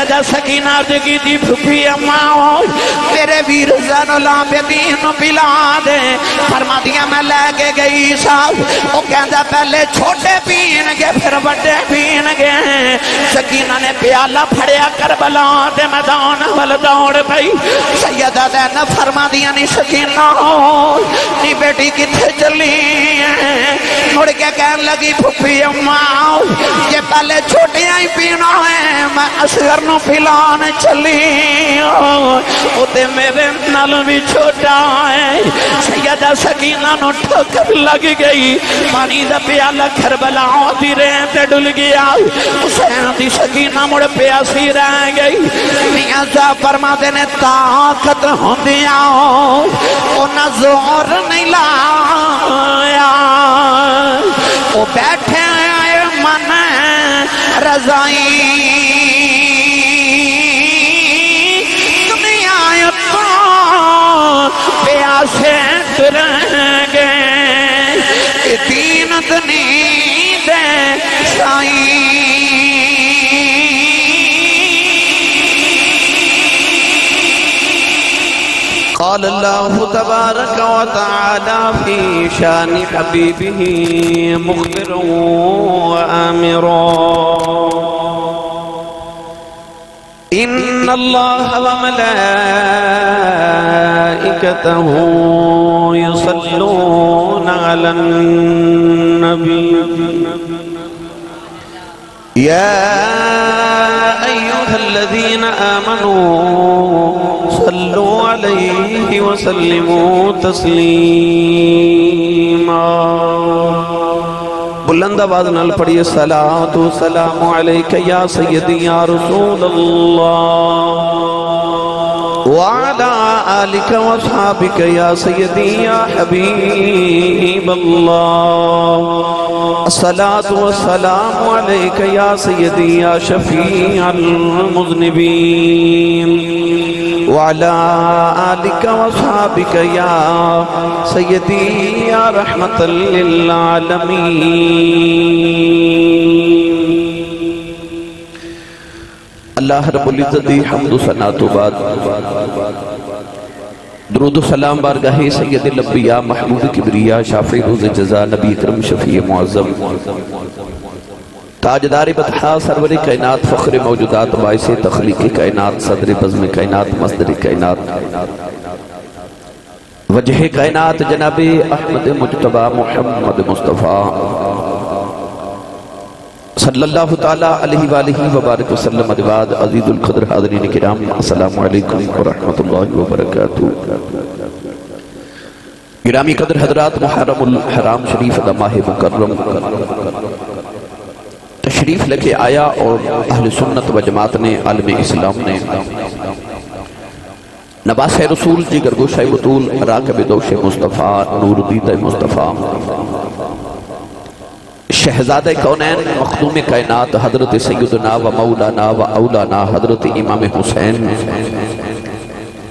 سیدہ سکینہ دگی دی پھپھی اماں میرے ویر زین العابدین پلا دے فرما دیا میں لے کے گئی صاحب وہ کہندہ پہلے چھوٹے پین گے پھر بڑے پین گے سکینہ نے پیالہ پھڑیا کربلا دے میدان وال دوڑ پئی سیدہ زینب فرما دیا نہیں سکینہ نہیں بیٹی کتھے چلی مڑ کے کہنے لگی پھپھی اماں یہ پہلے چھوٹیاں ہی پینا ہے میں اصغر نو پھلان چلی اوتے میرے نال بھی چھوٹا ہے سیدہ سکینہ نو ٹھوکر لگ گئی پانی دا پیالہ کربلا دی رہے تے ڈل گیا حسین دی سکینہ مڑ پیاسی رہ گئی میاں صاحب فرما دینے طاقت ہوندیاں او نہ زور نہیں لایا او بیٹھے من رضائی دنیا تو پیاسے رہ گئے دین دنی دے سائی قال الله تبارك وتعالى في شان حبيبه مخبرا وآمرا إن الله وملائكته يصلون على النبي يا أيها الذين آمنوا صلوا عليه وسلموا تسلیما بلند آواز نال پڑھئے صلاة و سلام علیکہ یا سیدی یا رسول اللہ وعلى آلك وصحابك يا سيدي يا حبيب الله الصلاة والسلام عليك يا سيدي يا شفيع المذنبين وعلى آلك وصحابك يا سيدي يا رحمة للعالمين اللہ رب العزت دی حمد و ثنا تو بعد درود و سلام بارگاہ سید الانبیاء محمود کبریاء شافع روز جزا نبی اکرم شفیع معظم تاجدار بطحا سرور کائنات فخر موجودات باعث تخلیق کائنات صدر بزم کائنات مصدر کائنات وجہ کائنات جناب احمد مجتبہ محمد مصطفیٰ صلی اللہ تعالیٰ علیہ وآلہ وبارک وسلم ادواد عزیز القدر حاضرین کرام السلام علیکم ورحمت اللہ وبرکاتہ گرامی قدر حضرات محرم الحرام شریف دماہ مکرم تشریف لکے آیا اور اہل سنت و جماعت نے عالم اسلام نے نباس رسول جگر گوشہ بطول راکب دوش مصطفیٰ نور دید مصطفیٰ شہزادہ کونین مخدوم کائنات حضرت سیدنا و مولانا و اولانا حضرت امام حسین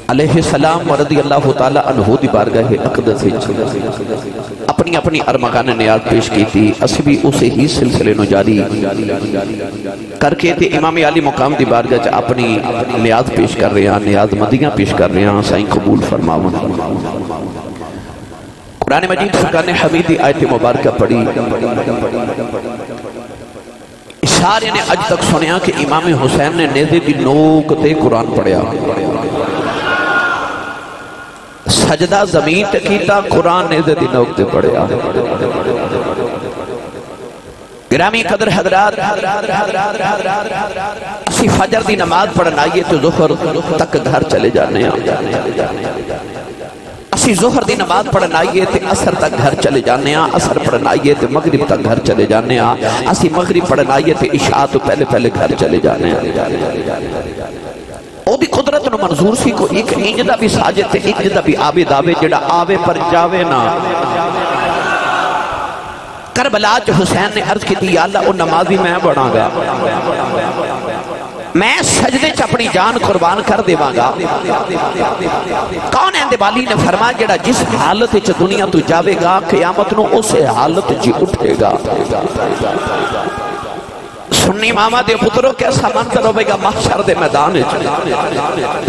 علیہ السلام و رضی اللہ تعالیٰ عنہ دی بارگاہ اقدس اپنی اپنی ارمغان نیاز پیش کی تھی اسی بھی اسے ہی سلسلے نو جاری کر کے تھے امام علی مقام دی بارگاہ اپنی نیاز پیش کر رہے ہیں نیاز مدیاں پیش کر رہے ہیں سائیں قبول فرماؤں قرآن مجید فرقان حمیدی آیت مبارکہ پڑھی اشارے نے اج تک سنیا کہ امام حسین نے نیزے دی نوک تے قرآن پڑھیا سجدہ زمین تکیتا قرآن نیزے دی نوک تے پڑھیا گرامی قدر حضرات اسی فجر دی نماز پڑھنا یہ تو ظہر تک گھر چلے جانے ہیں اسی ظہر دی نماز پڑھن آئیے تے عصر تک گھر چلے جانے ہیں عصر پڑھن آئیے تے مغرب تک گھر چلے جانے ہیں اسی مغرب پڑھن آئیے تے عشاء تو پہلے پہلے گھر چلے جانے ہیں او دی قدرت نو منظور سی کو ایک انجدہ بھی ساجد تے انجدہ بھی آبے داوے جڑا آوے پر جاوے نا کربلا جو حسین نے عرض کی دی یا اللہ او نمازی میں بڑھا گا میں سجدے چ اپنی جان قربان کر دے گا کون ہے والی نے فرمایا جڑا جس حالت چ دنیا تو جاوے گا قیامت نو اس حالت جی اٹھے گا سنی ماما دے پتروں کیسا منظر ہوئے گا محشر دے میدان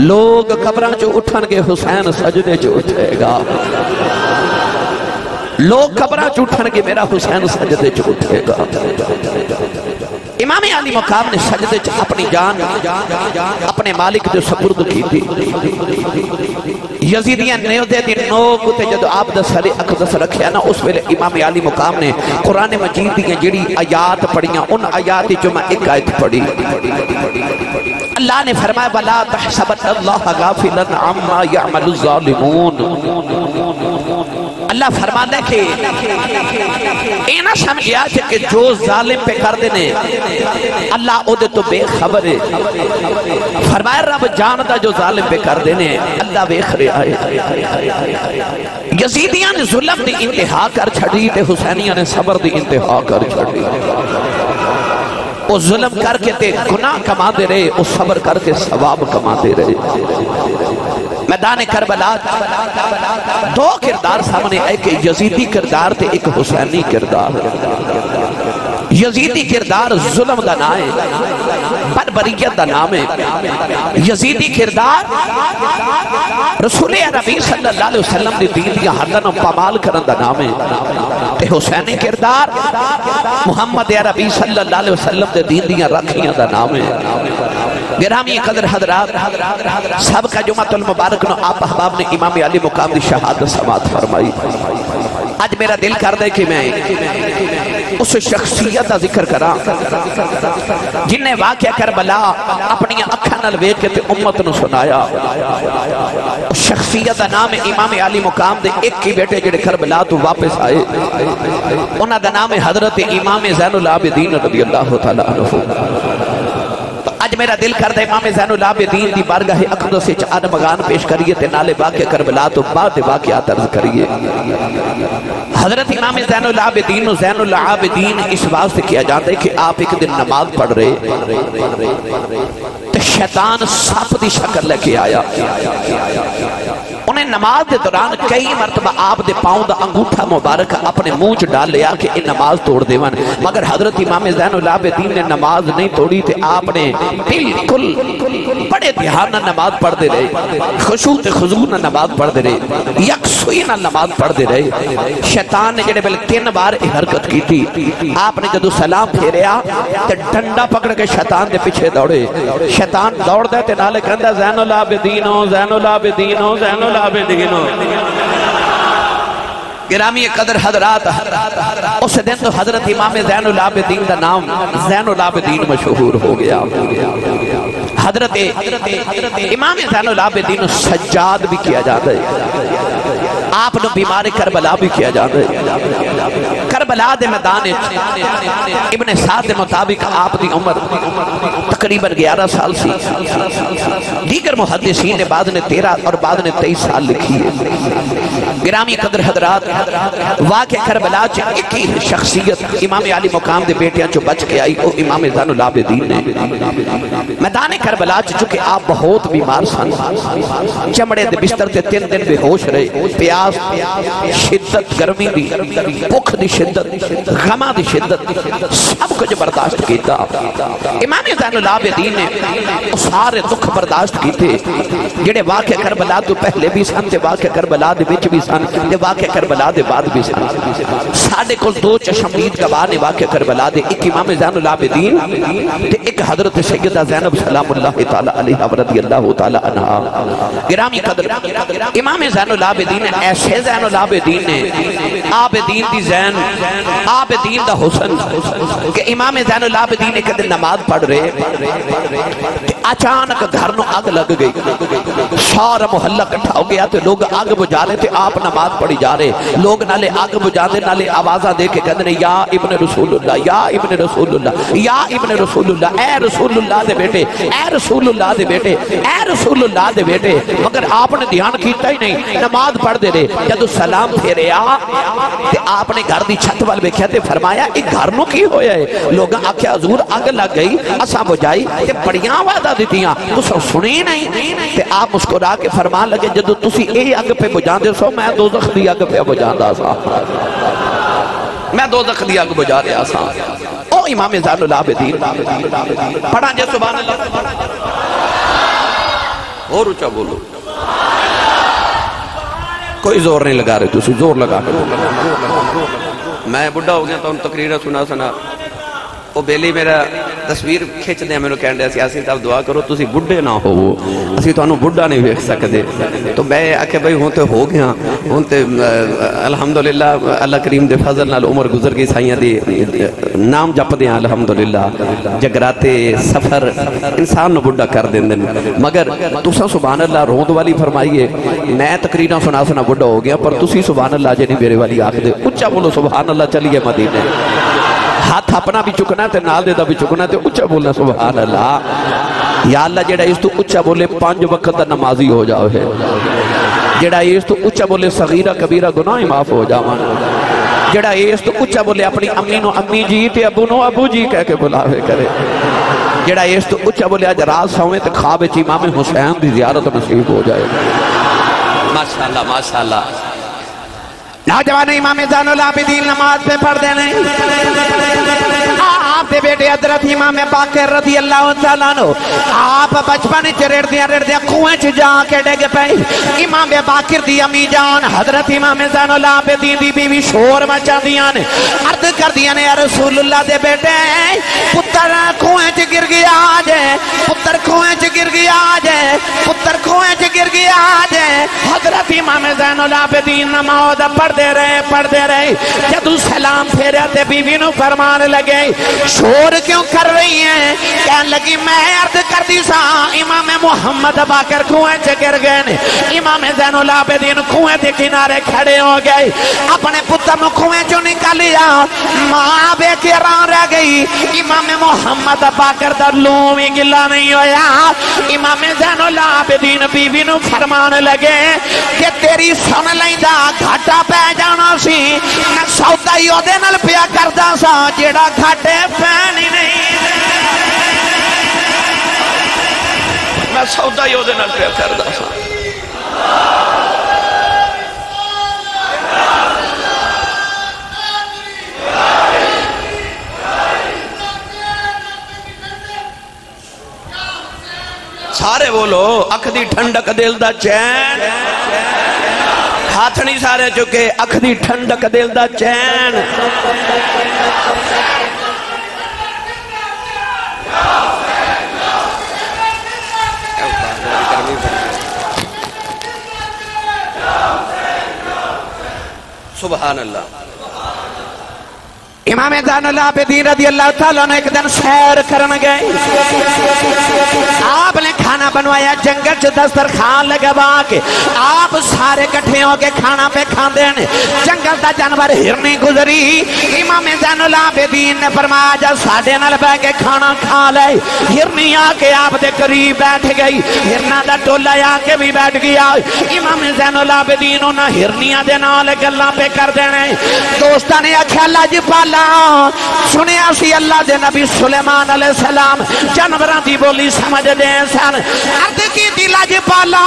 لوگ قبراں جو اٹھن گے حسین سجدے جو اٹھے گا لوگ قبراں جو اٹھن گے میرا حسین سجدے جو اٹھے گا امام علی مقام نے سجدے چ اپنی جان اپنے مالک جو سپرد کی تھی یزیدیاں نیو دے دی نوک تے جدو آپ دا سر اقدس رکھیا نا اس ویلے امام علی مقام نے قرآن مجید دی جڑی آیات پڑھیاں ان آیات جو میں ایک آیت پڑھی اللہ نے فرمایا وَلَا تَحْسَبَنَّ اللَّهَ غَافِلًا عَمَّا يَعْمَلُ الظَّالِمُونَ اللہ فرماتا ہے کہ اے نہ سمجھیا کہ جو ظالم پہ کر دینے اللہ او دے تو بے خبر ہے فرمایا رب جانتا جو ظالم پہ کر دینے اللہ بے خبر ہے یزیدیاں نے ظلم دی انتہا کر چھڑی تے حسینیاں نے صبر دی انتہا کر چھڑی وہ ظلم کر کے تے گناہ کما دے رہے وہ صبر کر کے ثواب کما دے رہے میدان کربلا دو کردار سامنے ایک یزیدی کردار تے ایک حسینی کردار یزیدی کردار ظلم دا نام ہے بربریت دا نام ہے یزیدی کردار رسول عربی صلی اللہ علیہ وسلم دی دین دیا حردن پامال کرن دا نام ہے تے حسینی کردار محمد عربی صلی اللہ علیہ وسلم دے دین دیا رکھیاں دا نام ہے گرامی قدر حضرات سب کا جمعۃ المبارک نو آپ احباب نے امام علی مقام دی شہادت سماعت فرمائی آج میرا دل کر دے کہ میں اس شخصیت کا ذکر کرا جن نے واقعہ کربلا اپنی اکھاں نال ویکھ کے تے امت نو سنایا اس شخصیت کا نام ہے امام علی مقام دے ایک ہی بیٹے جڑے کربلا تو واپس آئے انہاں دا نام ہے حضرت امام زین العابدین رضی اللہ تعالی عنہ آج میرا دل کرتا ہے امام زین العابدین دی بارگاہ اقدس سے چار مغان پیش کریے تے نالے واقع کربلا تو بعد واقعات عرض کریے حضرت امام زین العابدین و زین العابدین اس واسطے کیا جاتا ہے کہ آپ ایک دن نماز پڑھ رہے تو شیطان سپ دی شکل لے کے آیا انہیں نماز دے دوران کئی مرتبہ آپ دے پاؤں دا انگوٹھا مبارک اپنے منہ ڈال لیا کہ یہ نماز توڑ دے ون مگر حضرت امام زین العابدین نے نماز نہیں توڑی تھے آپ نے بالکل بڑے دھیان نماز پڑھ دے رہے خشوع تے خضوع نہ نماز پڑھ دے رہے یکسوئی نہ نماز پڑھ دے رہے شیطان نے جڑے بلکہ 3 بار حرکت کی تھی آپ نے جدو سلام پھیریا تے ڈنڈا پکڑ کے شیطان دے پیچھے دوڑے شیطان دوڑ دے تے نالے کہندا زین العابدینو زین العابدینو زین العابدینو گرامی قدر حضرات اس دن تو حضرت امام زین العابدین دا نام زین العابدین مشہور ہو گیا حضرت امام زین العابدین سجاد بھی کیا جاتا ہے آپ نے بیمار کربلا بھی کیا جاتا ہے کربلا دے میدان ابن سعد دے مطابق آپ دی عمر تقریباً 11 سال سی دیگر محدثین نے بعد نے 13 اور بعد نے 23 سال لکھی ہے گرامی قدر حضرات واقع کربلا چ ایک ہی شخصیت امام علی مقام دے بیٹیاں جو بچ کے آئی وہ امام زین العابدین نے میدان کربلا چونکہ آپ بہت بیمار سن چمڑے دے بستر تے 3 دن بے ہوش رہے پیاس شدت گرمی دی بھوک دی شدت غمہ دی شدت سب کچھ برداشت کیتا امام زین العابدین نے سارے دکھ برداشت کیتے جڑے واقع کربلا تو پہلے بھی سن تے واقع کربلا دے وچ بھی سن تے واقع کربلا دے بعد بھی سن ساڈے کول 2 چشمدید گواہ نے واقع کربلا دے ایک امام زین العابدین تے ایک حضرت سیدہ زینب سلام اللہ تعالی علیہا رضی اللہ تعالی عنہا گرامی قدر امام زین العابدین ایسے زین العابدین نے عابدین دی زین عابدین دا حسن کہ امام زین العابدین ایک دن نماز پڑھ رہے کہ اچانک گھر نو آگ لگ گئی سارا محلہ کٹھا ہو گیا تو لوگ آگ بجھا رہے تھے آپ نماز پڑھی جا رہے لوگ نالے آگ بجھا دے نالے آوازہ دے کے کہتے ہیں یا ابن رسول اللہ یا ابن رسول اللہ یا ابن رسول اللہ اے رسول اللہ دے بیٹے اے رسول اللہ دے بیٹے اے رسول اللہ دے بیٹے مگر آپ نے دھیان کیتا ہی نہیں نماز پڑھ دے رہے جدو سلام پھیرے تے آپ نے گھر دی چھت وال بیکھیا تے فرمایا ایک گھر نو کی ہویا ہے لوگ آکھیا حضور آگ لگ گئی اساں بجائی تے بڑیاں وعدہ دیتیاں تساں سنی نہیں تے آپ مسکرا کے فرمان لگے جدو تسی اے اگ پہ بجان دے سو میں دوزخ دی اگ پہ بجان دا سا میں دوزخ دی اگ بجا رہا سا او امام زین العابدین پڑھا جے سبحان اللہ اور اچھا بولو کوئی زور نہیں لگا رہے تسی زور لگا کے میں بڑھا ہو گیا تو ان تقریرہ سنا وہ بیلی میرا تصویر کھچ دیا میں نے کہنے سیاسی صاحب دعا کرو تسی بڑھے نہ ہو اسی تو انہوں بڑھا نہیں ویکھ سکتے تو میں آکے بھئی ہونتے ہو گیا ہونتے الحمدللہ اللہ کریم دے فضل نال عمر گزر گئی سائیاں دی نام جپ دیا الحمدللہ جگراتے سفر انسان نو بڑھا کر دیں دن مگر تسا سبحان اللہ روند والی فرمائیے میں تقریرہ سنا بڑھا ہو گیا پر تسی سبحان اللہ جنی میرے والی آکھ دے اچھا بولو سبحان اللہ چلیے مدینے ہاتھ اپنا بھی چکنا تے نال دے دا بھی چکنا تے اچھا بولنا سبحان اللہ یا اللہ جیڑا اس تو اچھا بولے 5 وقت دا نمازی ہو جاؤ ہے جیڑا اس تو اچھا بولے صغیرہ کبیرہ گناہ معاف ہو جاؤ جیڑا اس تو اچھا بولے اپنی امی نو امی جی تے ابو نو ابو جی کہہ کے بلاوے کرے جیڑا اس تو اچھا بولے آج رات سوئے تے خواب امام حسین دی زیارت نصیب ہو جائے ماشاءاللہ ماشاءاللہ نوجوان امام زین العابدین نماز پہ پڑھ دینے آپ دے بیٹے حضرت امام باقر رضی اللہ تعالیٰ عنہ آپ بچپن چرڑ دیا کنویں چ جا کے ڈگ پئی امام باقر دی امی جان حضرت امام زین العابدین دی بیوی شور مچا دیاں نے عرض کر دیاں نے یا رسول اللہ دے بیٹے پتر کنویں چ گر گیا جے پتر کنویں چ گر گیا جے پتر کنویں چ گر گیا جے حضرت امام زین العابدین نماز پڑھ دے رہے جدو سلام پھیریا تے بیوی نو فرمان لگے شور کیوں کر رہی ہیں کہنے لگی میں عرض کر دی سا امام محمد باقر کنویں چ گر گئے نے امام زین العابدین کنویں دے کنارے کھڑے ہو گئے اپنے پتر نو کنویں چوں نکالیا ماں بے قرار رہ گئی امام محمد باقر دا لوں بھی گلا نہیں ہویا امام زین العابدین بیوی نو فرمان لگے کہ تیری سن لیندا گھاٹا پہ جانا سی میں سودا ہی او دے نال پیا کردا سا جیڑا گھاٹے پینی نہیں میں سودا ہی او دے نال پیا کردا سا سارے بولو اکھ دی ٹھنڈک دل دا چین ہاتھ نہیں سارے چکے اکھ دی ٹھنڈک دل دا چین سبحان اللہ امام زین العابدین رضی اللہ تعالیٰ نے ایک دن سیر کرن گئے آپ نے کھانا بنوایا جنگل چ دسترخوان لگوا کے آپ سارے کٹھے ہو کے کھانا پہ کھاندے ہیں جنگل دا جانور ہرنی گزری امام زین العابدین نے فرمایا جا ساڈے نال بیٹھ کے کھانا کھا لے ہرنی آ کے آپ دے قریب بیٹھ گئی ہرنا دا ٹولا آ کے بھی بیٹھ گیا امام زین العابدین انہاں ہرنیاں دے نال گلاں پہ کر دینے دوستاں نے آکھیا اللہ جی پالا سنیا سی اللہ دے نبی سلیمان علیہ السلام جانوراں دی بولی سمجھ دے سن عرض کی دلا جی پالا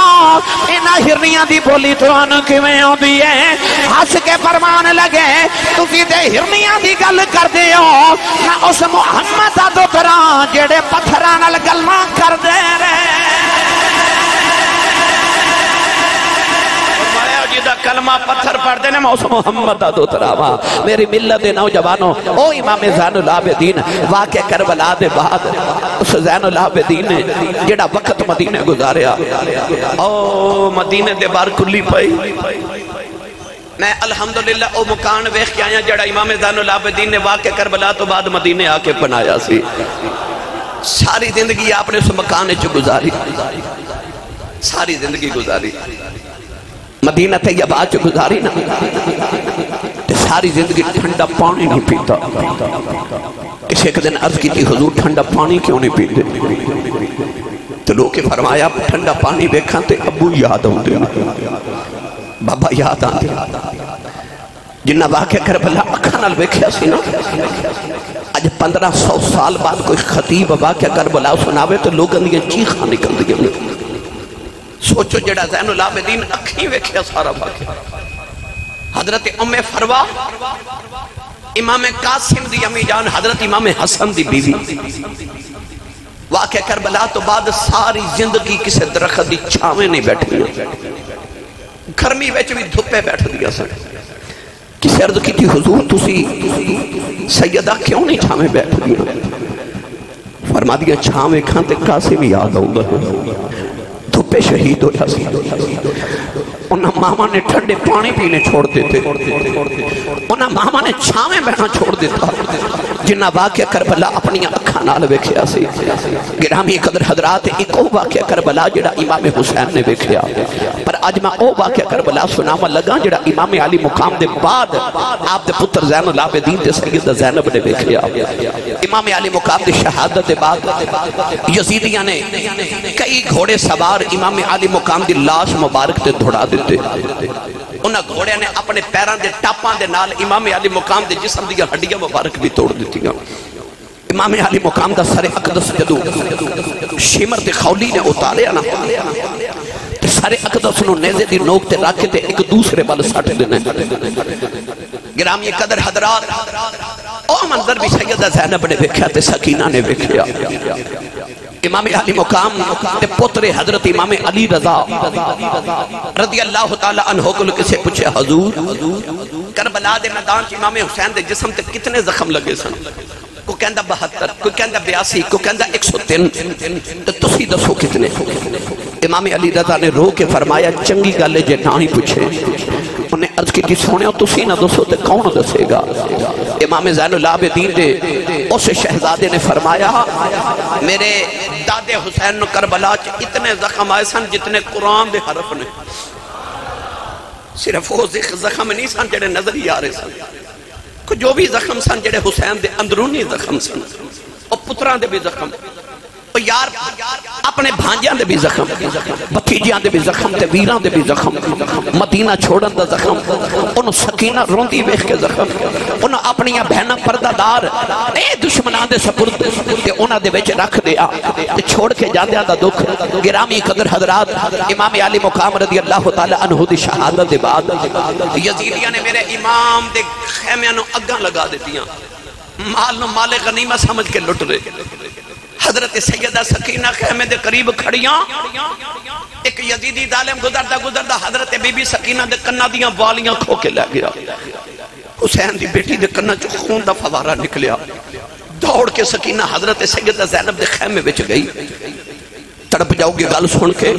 انہاں ہرنیاں دی بولی تو ان کیویں ہوندی ہے ہس کے فرمان لگے تسی تے ہرنیاں دی گل کردے ہو نہ اس محمد دا دوتراں جڑے پتھراں نال گلاں کردے رہے جیدہ کلمہ پتھر پڑھ دینے میں اس محمد دا دوتراوا میری ملت نوجوانوں او امام زین العابدین واقع کربلا دے بعد اس زین العابدین نے جڑا وقت مدینے گزاریا او مدینے دے بار کلی پئی میں الحمدللہ او مکان ویخ کے آیا جڑا امام زین العابدین نے واقع کربلا تو بعد مدینے آ کے بنایا سی ساری زندگی آپ نے اس مکان چ گزاری ساری زندگی گزاری مدینہ طیبہ چ گزاری نا ساری زندگی ٹھنڈا پانی نہیں پیتا کسی ایک دن عرض کی تھی حضور ٹھنڈا پانی کیوں نہیں پیتے تو لوگ فرمایا ٹھنڈا پانی دیکھاں تے ابو یاد ہوں دے بابا یاد آن دے جنہ واقع کربلا اکھا نال بیکھیا سی نا آج 1500 سال بعد کوئی خطیب واقع کربلا سناوے تو لوگ اندیاں چیخاں نکل دیا سوچو جڑا زین العابدین اکھیں ویکھیا سارا واقعہ حضرت ام فروا امام قاسم دی امی جان حضرت امام حسن دی بیوی واقعہ کربلا تو بعد ساری زندگی کسے درخت دی چھاویں نہیں بیٹھی گرمی ویچ بھی دھپے بیٹھ دیا سن کسی عرض کی تھی حضور تسی سیدہ کیوں نہیں چھاویں بیٹھ دیا فرما دیا چھاویں کھانتے قاسم یاد ہوگا دھپے شہید ہو جاسی انہاں ماما نے ٹھنڈے پانی پینے چھوڑ دیتے انہاں ماما نے چھاویں بہنا چھوڑ دیتا جنہ واقعہ کربلا اپنی اکھاں نال ویکھیا سی گرامی قدر حضرات ایک او واقعہ کربلا جڑا امام حسین نے ویکھیا پر اج میں او واقعہ کربلا سناواں لگا جڑا امام علی مقام دے بعد آپ دے پتر زین العابدین تے سیدہ زینب نے ویکھیا امام علی مقام دی شہادت دے بعد یزیدیاں نے کئی گھوڑے سوار امام علی مقام دی لاش مبارک تے دھڑا دیتے انہاں گھوڑے نے اپنے پیران دے ٹاپاں دے نال امام علی مقام دے جسم دی ہڈیاں مبارک بھی توڑ دیتی امام علی مقام دا سر اقدس جدو شمر تے خولی نے اتارے نا سر اقدس نو نیزے دی نوک تے رکھے تے ایک دوسرے بل سٹ دینے گرامی قدر حضرات او منظر بھی سیدہ زینب نے ویکھیا تے سکینہ نے ویکھیا امام علی مقام تے پتر حضرت امام علی رضا رضی اللہ تعالی عنہ کو کسے پوچھے حضور کربلا دے میدان چ امام حسین دے جسم تے کتنے زخم لگے سن کو کہندا 72 کوئی کہندا 82 کوئی کہندا 103 تے تسی دسو کتنے امام علی رضا نے رو کے فرمایا چنگی گل ہے جے نہ ہی پوچھے انہیں عرض کی جی سونے تسی نہ دسو تے کون دسے گا امام زین العابدین دے اس شہزادے نے فرمایا میرے دادے حسین نو کربلا چ اتنے زخم آئے سن جتنے قرآن دے حرف نے صرف وہ زخم نہیں سن جڑے نظر ہی آ رہے سن کو جو بھی زخم سن جڑے حسین دے اندرونی زخم سن اور پتران دے بھی زخم اور یار اپنے بھانجیاں دے بھی زخم بھتیجیاں دے بھی زخم تے ویران دے بھی زخم مدینہ چھوڑن دا زخم انہوں سکینہ روندی ویخ کے زخم انہوں اپنی بہنہ پردہ دار اے دشمنان دے سپرد تے انہوں دے ویچ رکھ دیا تے چھوڑ کے جاندیاں دا دکھ گرامی قدر حضرات امام علی مقام رضی اللہ تعالی عنہ دی شہادت دے بعد یزیدیاں نے میرے امام دے خیمیاں نو اگاں لگا دیتیاں مال نو مال غنیمہ سمجھ کے لٹ رہے حضرت سیدہ سکینہ خیمے دے قریب کھڑیاں ایک یزیدی ظالم گزردہ حضرت بی بی سکینہ دے کنہ دیاں والیاں کھو کے لے گیا حسین دی بیٹی دے کنہ چو خون دا فوارہ نکلیا دوڑ کے سکینہ حضرت سیدہ زینب دے خیمے وچ گئی تڑپ جاؤ گی گل سن کے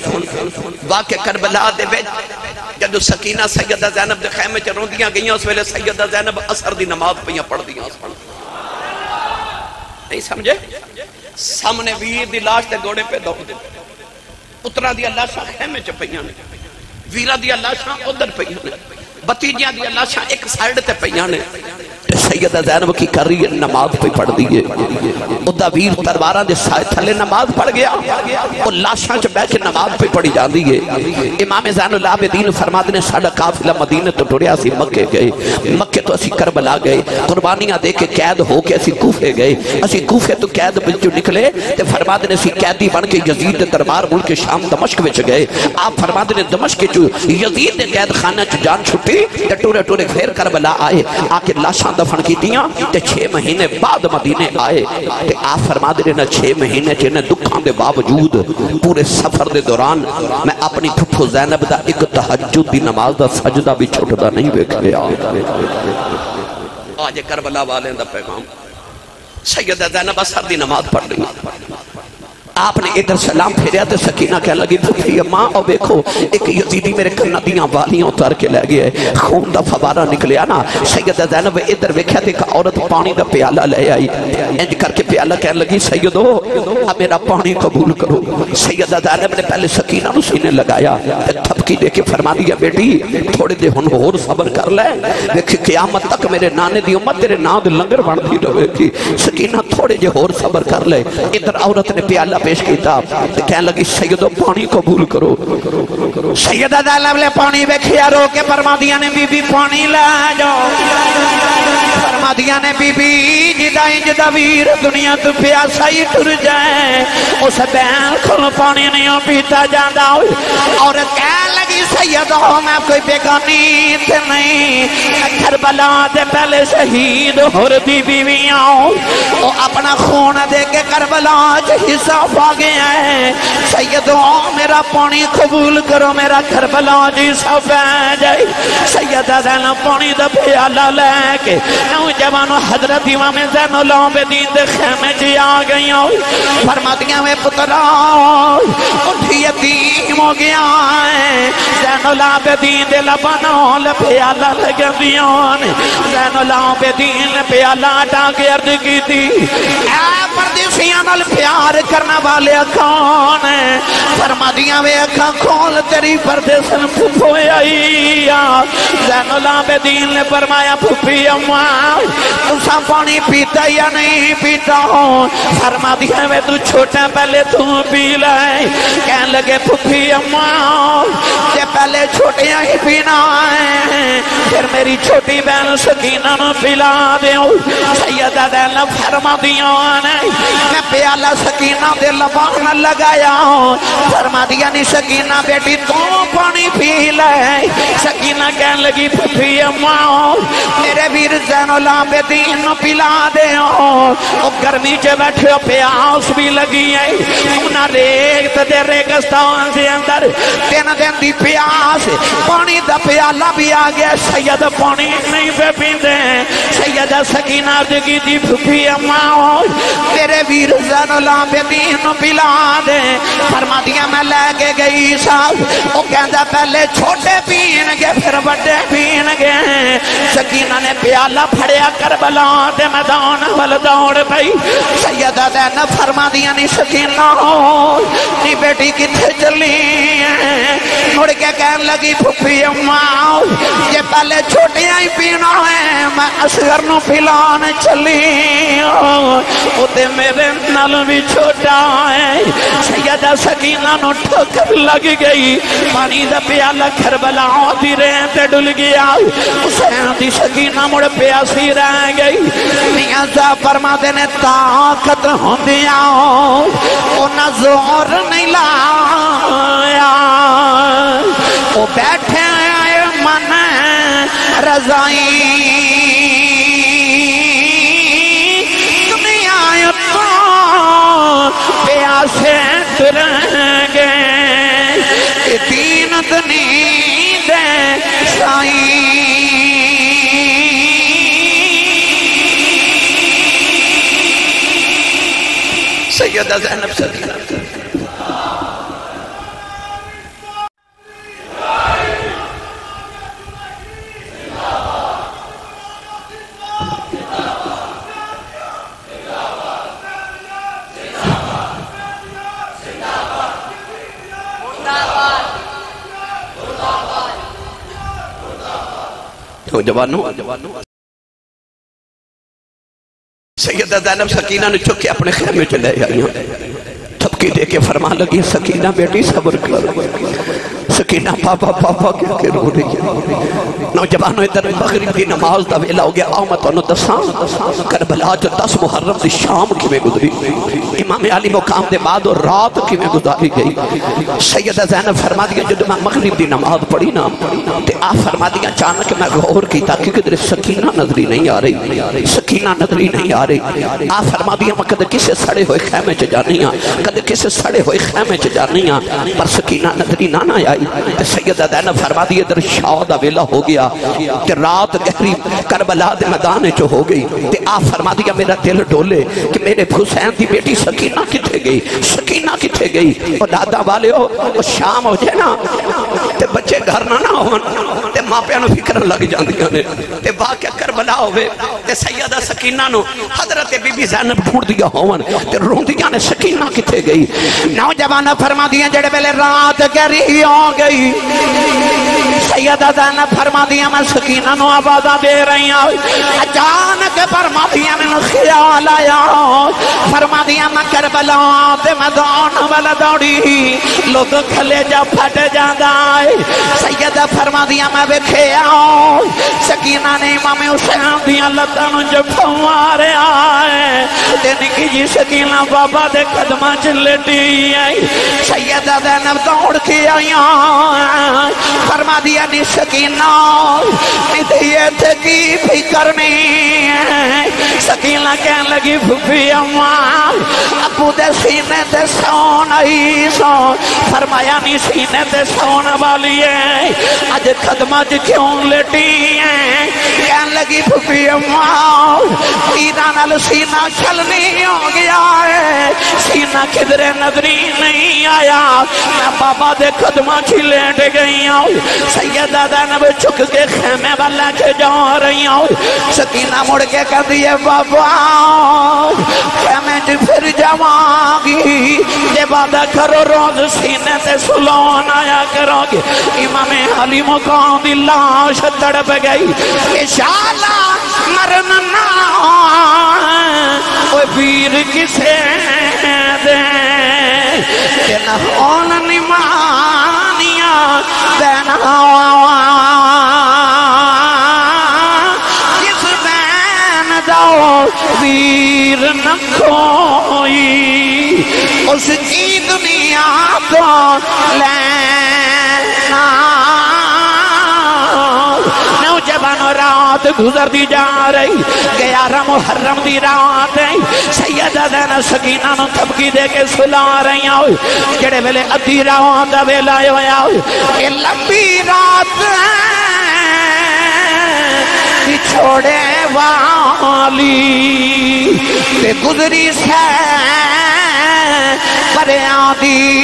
واقع کربلا دے وچ جدو سکینہ سیدہ زینب دے خیمے چ روندیاں گئیاں اس ویلے سیدہ زینب اثر دی نماز پہیاں پڑھ دیاں نہیں سمجھے سامنے ویر دی لاش تے گوڑے پہ دوڑ دے پترہ دی اللہ شاہ خیمے چ پہیاں نے ویرہ دی اللہ شاہ ادھر پہیاں نے بتیجیاں دی اللہ شاہ ایک سائیڈ تے پہیاں نے سیدہ زینب کی کر رہی ہے نماز پہ پڑھ دیئے ادھا ویر ترواراں دے سائے تھلے نماز پڑھ گیا اور لاشاں چ بیٹھ کے نماز پہ پڑھی جاندی ہے امام زین العابدین فرماتے نے ساڈا قافلہ مدینہ تو ٹریا سی مکے گئے مکے تو اسی کربلا گئے قربانیاں دے کے قید ہو کے اسی کوفے گئے اسی کوفے تو قید وچوں نکلے تے فرماتے نے اسی قیدی بن کے یزید دے دربار ملک شام دمشق وچ گئے آپ فرماتے نے دمشق چ یزید دے قید خانہ چ جان چھٹی تے ٹورے ٹورے پھر کربلا آئے آ کے لاشاں دفن کی دیاں تے 6 مہینے بعد مدینے آئے تے آپ فرما دے نا 6 مہینے چنے دکھاں دے باوجود پورے سفر دے دوران میں اپنی پھپھو زینب دا ایک تہجد دی نماز دا سجدہ بھی چھوٹدا نہیں ویکھ گیا آج کربلا والے دا پیغام سیدہ زینب اثر دی نماز پڑھ رہی آپ نے ادھر سلام پھیریا تے سکینہ کہہ لگی پھپھی اماں اور دیکھو ایک یزیدی میرے کنہ دیاں والیاں اتار کے لے گئے خون دا فوارہ نکلیا نا سیدہ زینب ادھر ویکھیا تے ایک عورت پانی دا پیالہ لے آئی انج کر کے پیالہ کہنے لگی سیدو اب میرا پانی قبول کرو سیدہ زینب نے پہلے سکینہ نو سینے لگایا تے تھپکی دے کے فرما دیا بیٹی تھوڑے دے ہن اور صبر کر لے دیکھ قیامت تک میرے نانے دی امت تیرے نام دے لنگر بنتی رہے گی سکینہ تھوڑے جے اور صبر کر لے ادھر عورت نے پیالہ پیش کیتا کہنے لگی سیدو پانی قبول کرو سیدہ زینب نے پانی ویکھیا رو کے فرمادیاں نے بی بی پانی لے جاؤ فرمادیاں نے بی بی جدا انج دا ویر دنیا تو پیاسا ہی ٹر جائے اس بین کھل پانی نہیں پیتا جاندا اور کہہ لگی سیدہ میں کوئی بیگانی تے نہیں کربلا دے پہلے شہید ہور دی بیویاں وہ اپنا خون دے کے کربلا حصہ پا گیا ہے سیدوں میرا پانی قبول کرو میرا کربلا حصہ پہ جائے سیدہ زینب پانی دا پیالہ لے کے نوجوانوں حضرت امام زین العابدین دے خیمے جی آ گئی فرماتیاں میں پترا اٹھی یتیم ہو گیا ہے زین العابدین دے لبانوں لپیالہ لگے دیان زین العابدین پیالہ اٹھا کے عرض کی تھی اے پردیسیاں نال پیار کرنا والے کون ہیں فرمادیاں وے اکھاں کھول تیری پردیسن پھوئے آئی زین العابدین نے فرمایا پھوپی اماں تُسا پانی پیتا یا نہیں پیتا ہوں فرمادیاں وے تو چھوٹا پہلے تو پی لائے کہنے لگے پھوپی اماں کہ پہلے چھوٹے ہی پینا ہے پھر میری چھوٹی بہن سکینہ نو پلا دیوں سیدہ زینب فرمادیاں میں پیالہ سکینہ دے لبان لگایا ہوں فرمادیاں نہیں سکینہ بیٹی تو پانی پی لے سکینہ کہنے لگی پھوپھی اماں میرے ویر زین العابدین نو پلا دیوں وہ گرمی چے بیٹھے پیاس بھی لگی ہے انہاں ریگت دے ریگستان سے اندر تین دن دی پیاس پانی دا پیالہ بھی آ گیا سید پانی نہیں پہ پیندے سیدہ سکینہ عرض کی تھی پھوپھی اماں تیرے ویر زین العابدین نو پلا دے فرمادیاں میں لے کے گئی صاحب وہ کہندہ پہلے چھوٹے پین گے پھر بڑے پین گے سکینہ نے پیالہ پھڑیا کربلا دے میدان وال دوڑ پئی سیدہ زینب فرمادیاں نہیں سکینہ نی بیٹی کتھے چلی مڑ کے کہنے لگی پھوپھی اماں یہ پہلے چھوٹیاں ہی پینا ہے میں اصغر نو پھلان چلی تے میرے نال بھی چھوٹا ہے سیدہ سکینہ نو ٹھوکر لگ گئی پانی دا پیالہ کربلا دی رین تے ڈل گیا حسین دی سکینہ مڑ پیاسی رہ گئی میاں صاحب فرما دینے طاقت ہوندیاں انہاں زور نہیں لایا وہ بیٹھے آئے من رضائی دنیا تو پیاسے تریں گے دین دنی دے سائی سیدہ زینب سکینہ جوانوں سیدہ زینب سکینہ نے چکے اپنے خیمے چلے آئی تھپکی دے کے فرمان لگی سکینہ بیٹی صبر کر سکینہ پاپا پاپا کیا کہ رو رہی ہے نوجوانوں ادھر مغرب کی نماز دا ویلا ہو گیا آؤ میں تو انہوں دسان کربلا جو 10 محرم دی شام کی میں گزری امام علی مقام دے بعد اور رات کی میں گزاری گئی سیدہ زینب فرما دیا جو میں مغرب دی نماز پڑھی نا تے آپ فرما دیا چانک میں غور کی تاکہ کدھر سکینہ نظری نہیں آ رہی سکینہ نظری نہیں آ رہی آپ فرما دیا میں کدھر کسے سڑے ہوئے خیمے چ جانی ہاں کدھر کسے سڑے ہوئے خیمے چ جانی ہاں پر سکینہ نظری نہ آئی سیدہ زینب فرما دیا در شاہ دا ویلا ہو گیا تے رات گہری کربلا دے میدان چ ہو گئی تے آپ فرما دیا میرا دل ڈولے کہ میرے حسین دی بیٹی سکینہ کتھے گئی سکینہ کتھے گئی اور دادا والے ہو شام ہو جائے نا تے بچے گھر نہ ہون تے ماں پیانو فکر لگ جاندیاں نے تے واقعہ کربلا ہوئے تے سیدہ سکینہ نو حضرت بی بی زینب ڈھونڈ دیا ہون تے روندیاں نے سکینہ کتھے گئی نوجوانہ فرما دیا جڑے پہلے رات گہری ہو گئی سیدہ زینب فرما دیا میں سکینہ نو آوازہ دے رہی ہوں اچانک فرما دیا میں خیال آیا فرما دیا میں کربلا دے میدان والا دوڑی لوگ کھلے جا پھٹ جاندہ ہے سیدہ فرما دیا میں بکھے آؤں سکینہ نے امام حسین دیا لتن جب مارے آئے دینی کی جی سکینہ بابا دے قدمہ چلٹی آئی سیدہ زینب دوڑ کے آئی فرما دیا نی سکینہ ندیے تھے کی فکر نہیں سکینہ کہنے لگی پھوپھی اماں ابو دے سینے تے سون آئی سو فرمایا نی سینے تے سون والی ہے آج قدمہ جی کیوں لٹی ہے کہنے لگی پھوپھی اماں پیرا نال سینہ چھلنی ہو گیا ہے سینہ کدھرے نظری نہیں آیا میں بابا دے قدمہ چھی لیٹ گئی ہوں سیدہ زینب چک کے خیمے والا کے جا رہی ہوں سکینہ مڑ کے کہہ دیئے بابا خیمے جی پھر جاواں گی یہ وعدہ کرو روز سینے تے سلون آیا کرو گی امام علی مقام دی لاش تڑپ گئی انشاءاللہ مرنا وہ پیر کسے دے کہ نہ ہون نمانیاں دینا جس دین داؤ ویر نہ کوئی اس کی دنیا تو لینا نوجوان رات گزر دی جا رہی 11 محرم دی رات ہے سیدہ زینب سکینہ نو تھپکی دے کے سلا رہی ہوں جڑے ویلے ادھی رات دا ویلا ہویا یہ لمبی رات چھوڑے والی تے گزری سے پریاں دی